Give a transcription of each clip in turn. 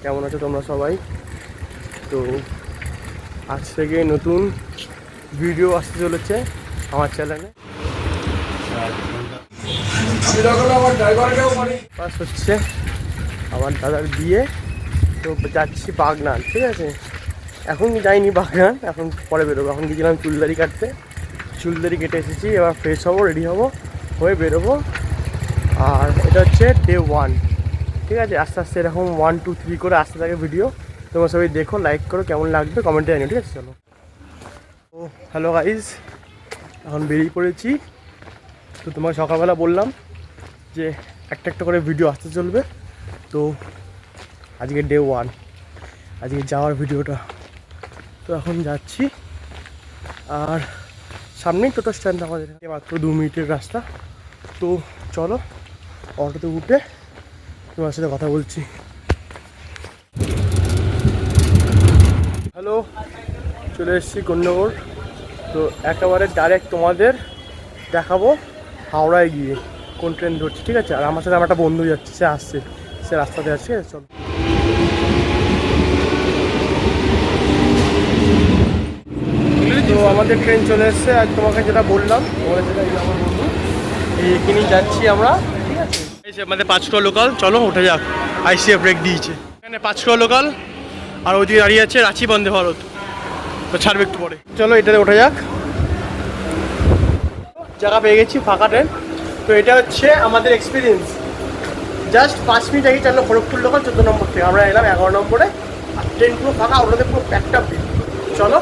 কেমন আছো তোমরা সবাই? তো আজ থেকে নতুন ভিডিও আসতে চলেছে আমার চ্যানেলে। বাস হচ্ছে আমার দাদার বিয়ে, তো যাচ্ছি বাগনান। ঠিক আছে, এখন যাইনি বাগনান, এখন পরে বেরোবো। এখন গিয়েছিলাম চুলদারি কাটতে, চুলদারি কেটে এসেছি। এবার ফ্রেশ হবো, রেডি হবো, হয়ে বেরোবো। আর এটা হচ্ছে ডে 1। ঠিক আছে, আস্তে আস্তে এরকম 1 2 3 করে আসতে থাকে ভিডিও। তোমরা সবাই দেখো, লাইক করো, কেমন লাগবে কমেন্টে জানিও। ঠিক আছে, চলো। তো হ্যালো গাইজ, এখন বেরিয়ে পড়েছি। তো তোমাকে সকালবেলা বললাম যে একটা একটা করে ভিডিও আসতে চলবে। তো আজকে ডে 1, আজকে যাওয়ার ভিডিওটা। তো এখন যাচ্ছি, আর সামনেই টোটো স্ট্যান্ড আমাদের, মাত্র 2 মিনিটের রাস্তা। তো চলো, অটোতে উঠে তোমার সাথে কথা বলছি। হ্যালো, চলে এসেছি কোন্নগর। তো একেবারে ডাইরেক্ট তোমাদের দেখাবো হাওড়ায় গিয়ে কোন ট্রেন ধরছি। ঠিক আছে, আর আমার সাথে আমার একটা বন্ধু যাচ্ছে, সে আসছে, সে রাস্তাতে আসছে। চলো, তো আমাদের ট্রেন চলে এসছে। আর তোমাকে যেটা বললাম, তোমাদের যেটা আমার বন্ধু, এখানেই যাচ্ছি আমরা। ঠিক আছে, আমাদের 5 টাকা লোকাল, চলো উঠে যাক। আইসিএফ ব্রেক দিয়েছে এখানে, 5 টাকা লোকাল। আর ওইদিকে দাঁড়িয়ে আছে রাঁচি বন্দে ভারত, তো ছাড়বে একটু পরে। চলো এটাতে ওঠা যাক। জায়গা পেয়ে গেছি, ফাঁকা ট্রেন। তো এটা হচ্ছে আমাদের এক্সপিরিয়েন্স। জাস্ট 5 মিনিট আগে চাললো খড়গপুর লোকাল 14 নম্বর থেকে, আমরা এলাম 11 নম্বরে। আর ট্রেন পুরো ফাঁকা, ওটাতে পুরো প্যাকটা ভিড়। চলো,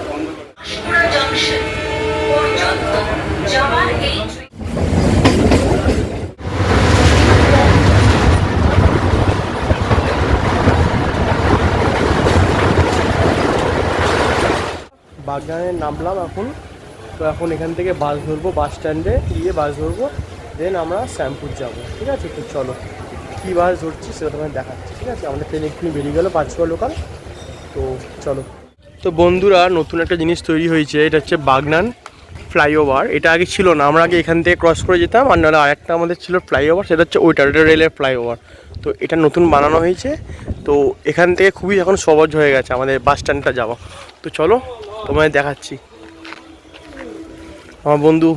বাগনানে নামলাম এখন। তো এখন এখান থেকে বাস ধরবো, বাস স্ট্যান্ডে গিয়ে বাস ধরবো, দেন আমরা শ্যামপুর যাবো। ঠিক আছে, তো চলো কী বাস ধরছি সেটা তোমায় দেখাচ্ছি। ঠিক আছে, আমাদের ট্রেন এক্ষুনি বেরিয়ে গেলো 5 টাকা লোকাল। তো চলো। তো বন্ধুরা, নতুন একটা জিনিস তৈরি হয়েছে, এটা হচ্ছে বাগনান ফ্লাইওভার। এটা আগে ছিল না, আমরা আগে এখান থেকে ক্রস করে যেতাম। আর নাহলে আরেকটা আমাদের ছিল ফ্লাইওভার, সেটা হচ্ছে ওইটা রেলের ফ্লাইওভার। তো এটা নতুন বানানো হয়েছে। তো এখান থেকে খুবই এখন সহজ হয়ে গেছে আমাদের বাস স্ট্যান্ডটা যাওয়া। তো চলো তোমায় দেখাচ্ছি। আমার বন্ধু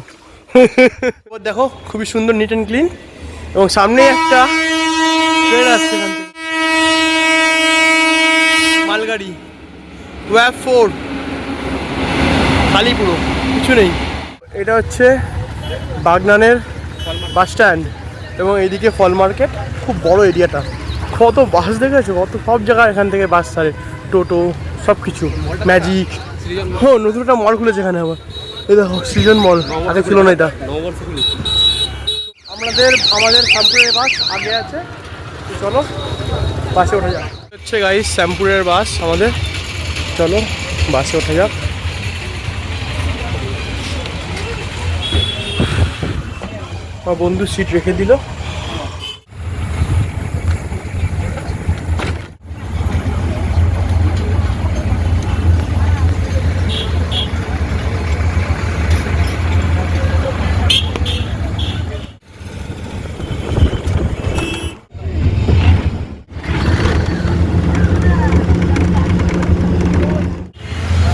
দেখো, খুবই সুন্দর, নিট অ্যান্ড ক্লিন। এবং সামনে একটা ট্রেন আসছে এখান থেকে, মালগাড়ি ওয়াব 4, খালি পুরো কিছু নেই। এটা হচ্ছে বাগনানের বাস স্ট্যান্ড, এবং এইদিকে ফল মার্কেট। খুব বড় এরিয়াটা, কত বাস দেখেছো, কত সব জায়গায় এখান থেকে বাস ছাড়ে, টোটো সব কিছু, ম্যাজিক। হ্যাঁ, নতুন একটা মল খুলেছে এখানে আবার, এই দেখো সৃজন মল, আগে ছিল না এটা। আমাদের শ্যামপুরের বাস আগে আছে, চলো বাসে ওঠা যাক। হচ্ছে গাইস শ্যামপুরের বাস আমাদের, চলো বাসে ওঠা যাক। আমার বন্ধু সিট রেখে দিল।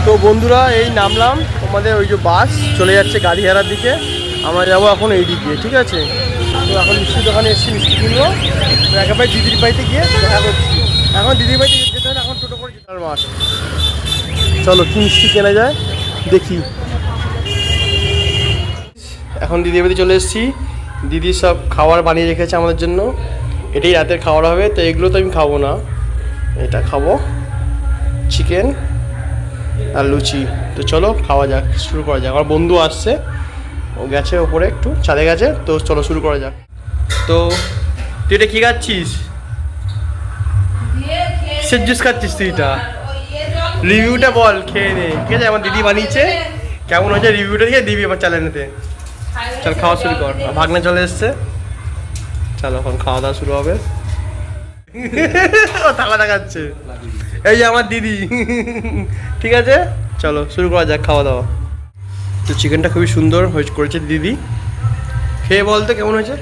তো বন্ধুরা, এই নামলাম, আমাদের ওই যে বাস চলে যাচ্ছে গাড়িহারার দিকে, আমরা যাবো এখন এই দিকে। ঠিক আছে, তো এখন মিষ্টির দোকানে এসেছি, মিষ্টি কিনবো। তো একেবারে দিদির বাড়িতে গিয়ে দেখা করছি। এখন দিদির বাড়িতে যেতে হলে এখন টোটো করে যেতে হবে মাঠ। চলো কি মিষ্টি কেনা যায় দেখি। এখন দিদির বাড়িতে চলে এসেছি, দিদি সব খাবার বানিয়ে রেখেছে আমাদের জন্য। এটাই রাতের খাবার হবে। তো এগুলো তো আমি খাবো না, এটা খাবো, চিকেন আর লুচি। তো চলো খাওয়া যাক, শুরু করা যাক। আমার বন্ধু আসছে, ও গেছে ওপরে একটু ছাদে গেছে। তো চলো শুরু করা যাক। তো তুই এটা কী খাচ্ছিস? সে জুস খাচ্ছিস তুই? এটা রিভিউটা বল, খেয়ে নে। ঠিক আছে, আমার দিদি বানিয়েছে, কেমন হয়েছে রিভিউটা দিয়ে দিবি আমার চ্যানেলেতে। চল খাওয়া শুরু কর। ভাগনা চলে এসছে, চলো এখন খাওয়া দাওয়া শুরু হবে। ও থালা দেখাচ্ছে, এই যে আমার দিদি। ঠিক আছে, চলো শুরু করা যাক খাওয়া দাওয়া। তো চিকেনটা খুবই সুন্দর করেছে দিদি। খেয়ে বল তো কেমন হয়েছে,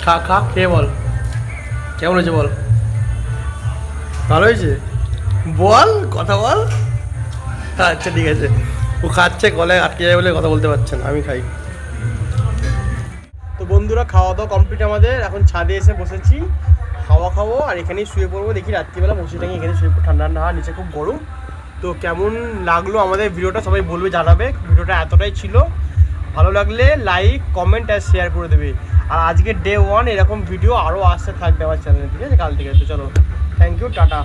খা খা খেয়ে বল কেমন হয়েছে বল। ভালো হয়েছে? বল, কথা বল। আচ্ছা ঠিক আছে। ও খাচ্ছে, গলায় আটকে যায় বলে কথা বলতে পারছে না, আমি খাই। তো বন্ধুরা, খাওয়া দাওয়া কমপ্লিট আমাদের। এখন ছাদে এসে বসেছি, হাওয়া খাবো আর এখানেই শুয়ে পড়বো। দেখি রাত্রিবেলা মশারিটাকে এখানে শুয়ে পড়বো, ঠান্ডা ঠান্ডা হাওয়া, নিচে খুব গরম। তো কেমন লাগলো আমাদের ভিডিওটা সবাই বলবে, জানাবে। ভিডিওটা এতটাই ছিল, ভালো লাগলে লাইক কমেন্ট আর শেয়ার করে দেবে। আর আজকে ডে 1 এরকম ভিডিও আরও আসতে থাকবে আমার চ্যানেলে, ঠিক আছে, কাল থেকে। তো চলো, থ্যাংক ইউ, টাটা।